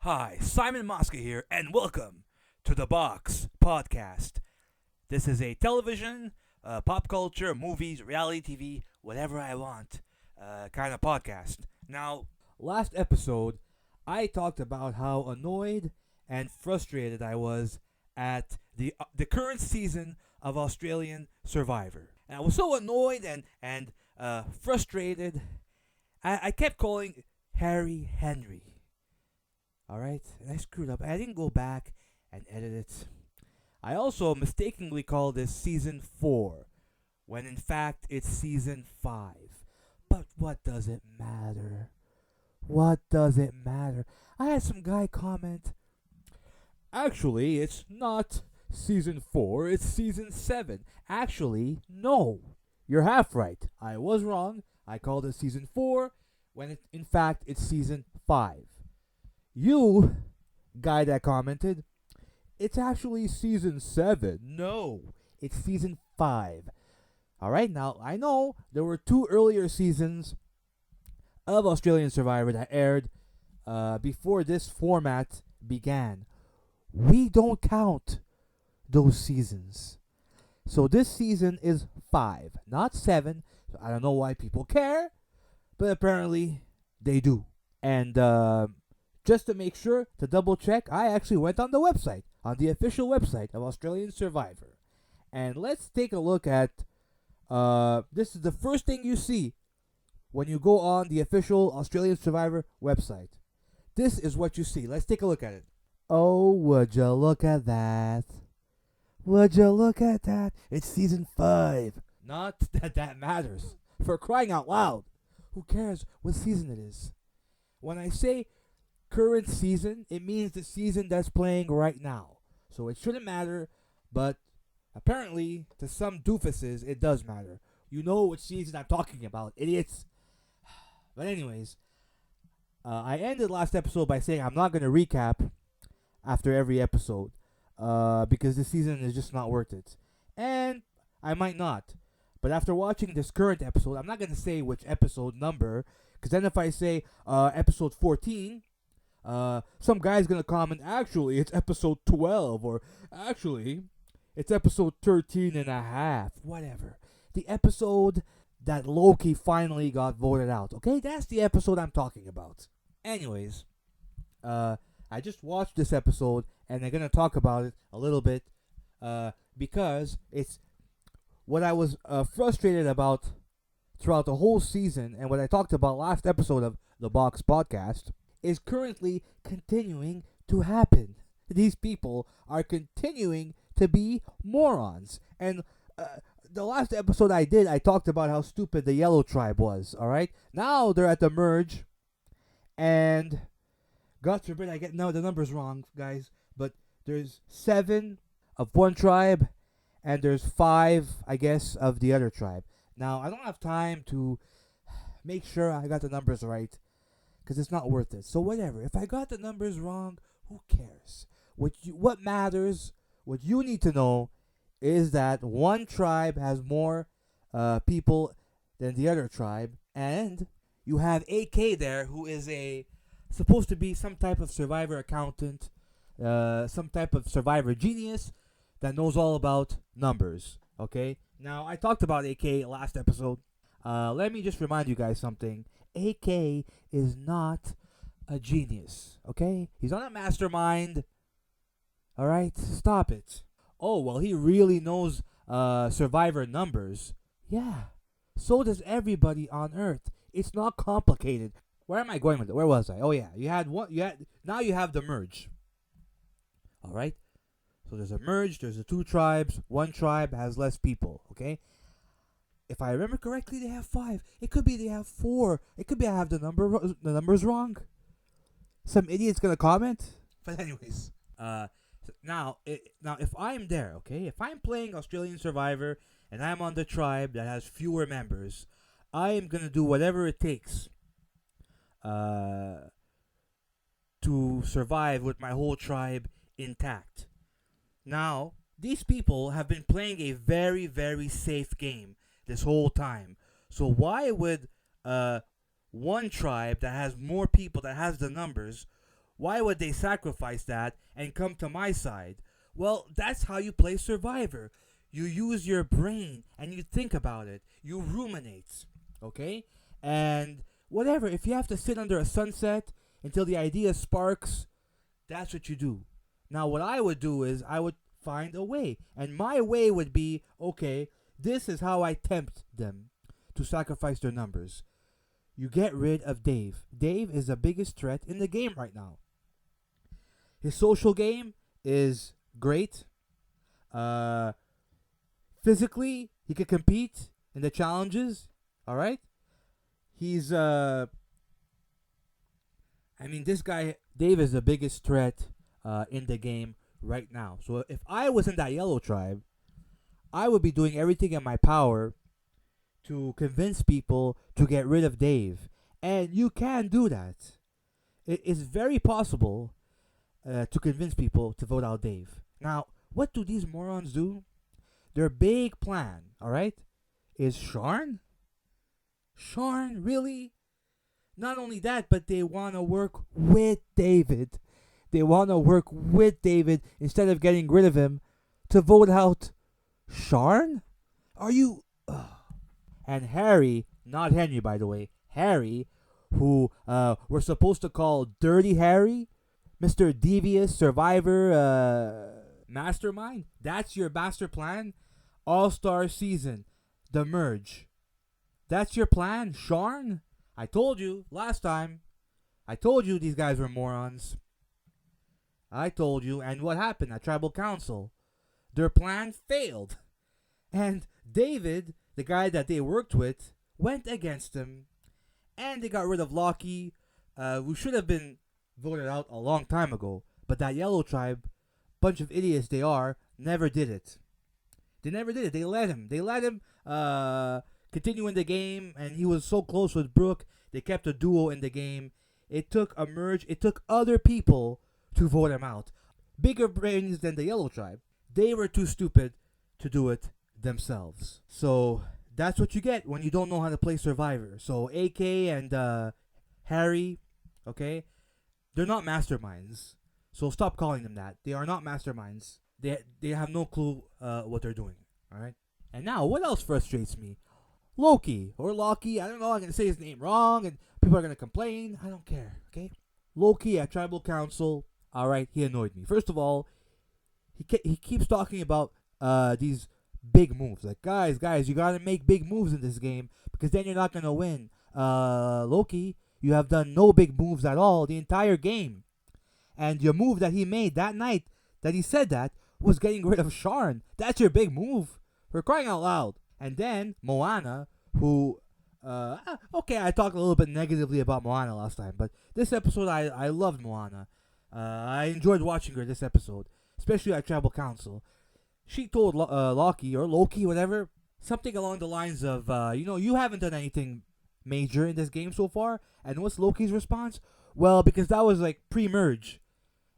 Hi, Simon Mosca here, and welcome to the Box Podcast. This is a television, pop culture, movies, reality TV, whatever I want kind of podcast. Now, last episode, I talked about how annoyed and frustrated I was at the current season of Australian Survivor. And I was so annoyed and frustrated, I kept calling Harry Henry. Alright? And I screwed up. I didn't go back and edit it. I also mistakenly called this Season 4, when in fact it's Season 5. But what does it matter? What does it matter? I had some guy comment, actually, it's not Season 4, it's Season 7. Actually, no. You're half right. I was wrong. I called it Season 4, when in fact it's Season 5. You, guy that commented, it's actually Season 7. No, it's Season 5. Alright, now, I know there were 2 earlier seasons of Australian Survivor that aired before this format began. We don't count those seasons. So this season is 5, not 7. So I don't know why people care, but apparently they do. And just to make sure, to double check, I actually went on the website, on the official website of Australian Survivor. And let's take a look at, this is the first thing you see when you go on the official Australian Survivor website. This is what you see. Let's take a look at it. Oh, would you look at that? Would you look at that? It's Season 5. Not that that matters. For crying out loud. Who cares what season it is? When I say current season, it means the season that's playing right now. So it shouldn't matter, but apparently to some doofuses it does matter. You know which season I'm talking about, idiots. But anyways, I ended last episode by saying I'm not going to recap after every episode because this season is just not worth it. And I might not. But after watching this current episode, I'm not going to say which episode number, because then if I say episode 14, some guy's gonna comment, actually, it's episode 12, or actually, it's episode 13 and a half, whatever. The episode that Loki finally got voted out, okay? That's the episode I'm talking about. Anyways, I just watched this episode, and I'm gonna talk about it a little bit, because it's what I was frustrated about throughout the whole season, and what I talked about last episode of the Box Podcast, is currently continuing to happen. These people are continuing to be morons. And the last episode I did, I talked about how stupid the Yellow Tribe was, alright? Now they're at the merge, and God forbid I get the numbers wrong, guys, but there's 7 of one tribe, and there's 5, I guess, of the other tribe. Now, I don't have time to make sure I got the numbers right, because it's not worth it. So whatever. If I got the numbers wrong, who cares? What matters, what you need to know, is that one tribe has more people than the other tribe, and you have AK there, who is supposed to be some type of survivor accountant, some type of survivor genius that knows all about numbers. Okay? Now, I talked about AK last episode. Let me just remind you guys something. AK is not a genius, okay? He's not a mastermind. Alright? Stop it. Oh, well, he really knows survivor numbers. Yeah. So does everybody on Earth. It's not complicated. Where am I going with it? Where was I? Oh, yeah. Now you have the merge. Alright? So there's a merge. There's the 2 tribes. One tribe has less people, okay? If I remember correctly, they have 5. It could be they have 4. It could be I have the numbers wrong. Some idiot's gonna comment. But anyways, now if I'm there, okay, if I'm playing Australian Survivor and I'm on the tribe that has fewer members, I am gonna do whatever it takes to survive with my whole tribe intact. Now, these people have been playing a very, very safe game this whole time. So why would one tribe that has more people, that has the numbers, Why would they sacrifice that and come to my side? Well, that's how you play Survivor. You use your brain and you think about it. You ruminate, okay? And whatever, if you have to sit under a sunset until the idea sparks, that's what you do. Now, what I would do is I would find a way. And my way would be, okay, this is how I tempt them to sacrifice their numbers. You get rid of Dave. Dave is the biggest threat in the game right now. His social game is great. Physically, he can compete in the challenges. All right. He's I mean, this guy Dave is the biggest threat in the game right now. So if I was in that yellow tribe, I would be doing everything in my power to convince people to get rid of Dave. And you can do that. It is very possible to convince people to vote out Dave. Now, what do these morons do? Their big plan, alright, is Sharn? Sharn, really? Not only that, but they want to work with David. They want to work with David instead of getting rid of him to vote out Sharn? Are you... And Harry, not Henry by the way, Harry, who we're supposed to call Dirty Harry, Mr. Devious Survivor Mastermind, that's your master plan? All-Star Season, the merge. That's your plan, Sharn? I told you last time. I told you these guys were morons. I told you, and what happened at Tribal Council? Their plan failed. And David, the guy that they worked with, went against them. And they got rid of Loki, who should have been voted out a long time ago. But that yellow tribe, bunch of idiots they are, never did it. They never did it. They let him. They let him continue in the game, and he was so close with Brooke. They kept a duo in the game. It took a merge. It took other people to vote him out. Bigger brains than the yellow tribe. They were too stupid to do it themselves. So that's what you get when you don't know how to play Survivor. So AK and Harry, okay, they're not masterminds. So stop calling them that. They are not masterminds. They have no clue what they're doing. All right. And now, what else frustrates me? Loki or Loki. I don't know. I'm gonna say his name wrong, and people are gonna complain. I don't care. Okay. Loki at Tribal Council. All right. He annoyed me. First of all, he keeps talking about these big moves. Like, guys, you gotta make big moves in this game because then you're not gonna win. Loki, you have done no big moves at all the entire game, and your move that he made that night that he said that was getting rid of Sharn. That's your big move. For crying out loud. And then Moana, who okay, I talked a little bit negatively about Moana last time, but this episode I loved Moana. I enjoyed watching her this episode, especially at Tribal Council. She told Loki or Loki, whatever, something along the lines of, you haven't done anything major in this game so far. And what's Loki's response? Well, because that was like pre-merge,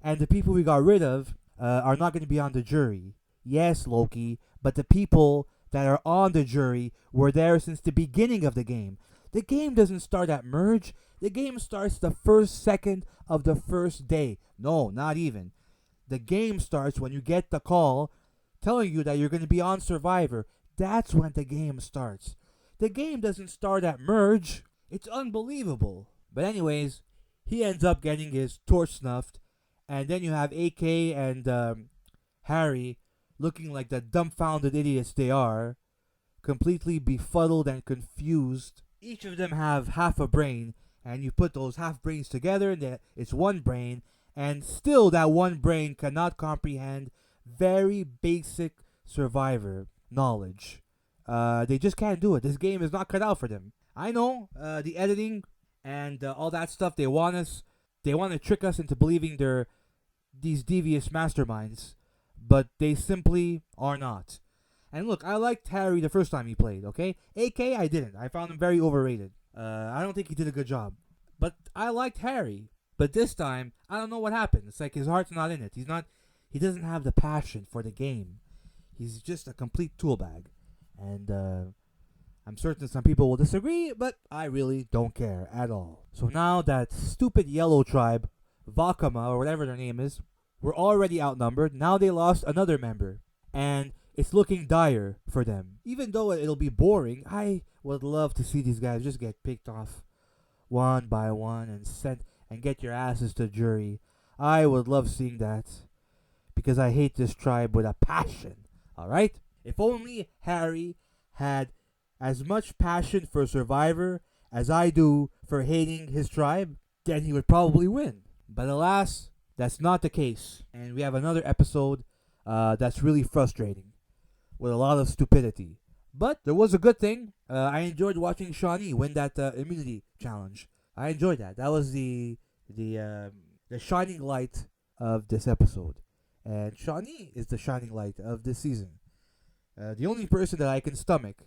and the people we got rid of are not going to be on the jury. Yes, Loki, but the people that are on the jury were there since the beginning of the game. The game doesn't start at merge. The game starts the first second of the first day. No, not even. The game starts when you get the call telling you that you're going to be on Survivor. That's when the game starts. The game doesn't start at merge. It's unbelievable. But anyways, he ends up getting his torch snuffed. And then you have AK and Harry looking like the dumbfounded idiots they are, completely befuddled and confused. Each of them have half a brain, and you put those half brains together, and it's one brain, and still that one brain cannot comprehend very basic Survivor knowledge. They just can't do it. This game is not cut out for them. I know the editing and all that stuff. They want to trick us into believing they're these devious masterminds, but they simply are not. And look, I liked Harry the first time he played, okay? AK, I didn't. I found him very overrated. I don't think he did a good job. But I liked Harry. But this time, I don't know what happened. It's like his heart's not in it. He doesn't have the passion for the game. He's just a complete tool bag. And I'm certain some people will disagree, but I really don't care at all. So now that stupid yellow tribe Vakama, or whatever their name is, were already outnumbered. Now they lost another member. And it's looking dire for them. Even though it'll be boring, I would love to see these guys just get picked off one by one and sent and get your asses to jury. I would love seeing that because I hate this tribe with a passion. Alright? If only Harry had as much passion for Survivor as I do for hating his tribe, then he would probably win. But alas, that's not the case. And we have another episode that's really frustrating with a lot of stupidity. But there was a good thing. I enjoyed watching Shawnee win that immunity challenge. I enjoyed that. That was the shining light of this episode. And Shawnee is the shining light of this season. The only person that I can stomach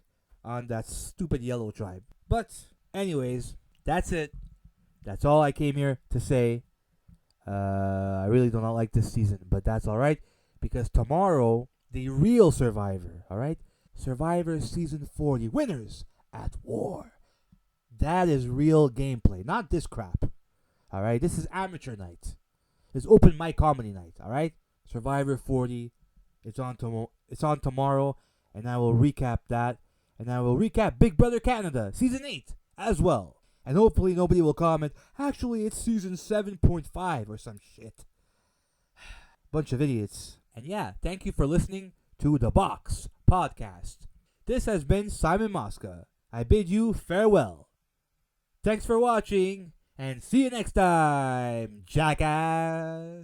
on that stupid yellow tribe. But anyways, that's it. That's all I came here to say. I really do not like this season, but that's alright. Because tomorrow, the real Survivor, alright? Survivor Season 40, winners at war. That is real gameplay, not this crap. Alright, this is amateur night. It's open mic comedy night, alright? Survivor 40, it's on tomorrow, and I will recap that. And I will recap Big Brother Canada, Season 8, as well. And hopefully nobody will comment, actually it's Season 7.5 or some shit. Bunch of idiots. And yeah, thank you for listening to The Box Podcast. This has been Simon Mosca. I bid you farewell. Thanks for watching, and see you next time, jackass!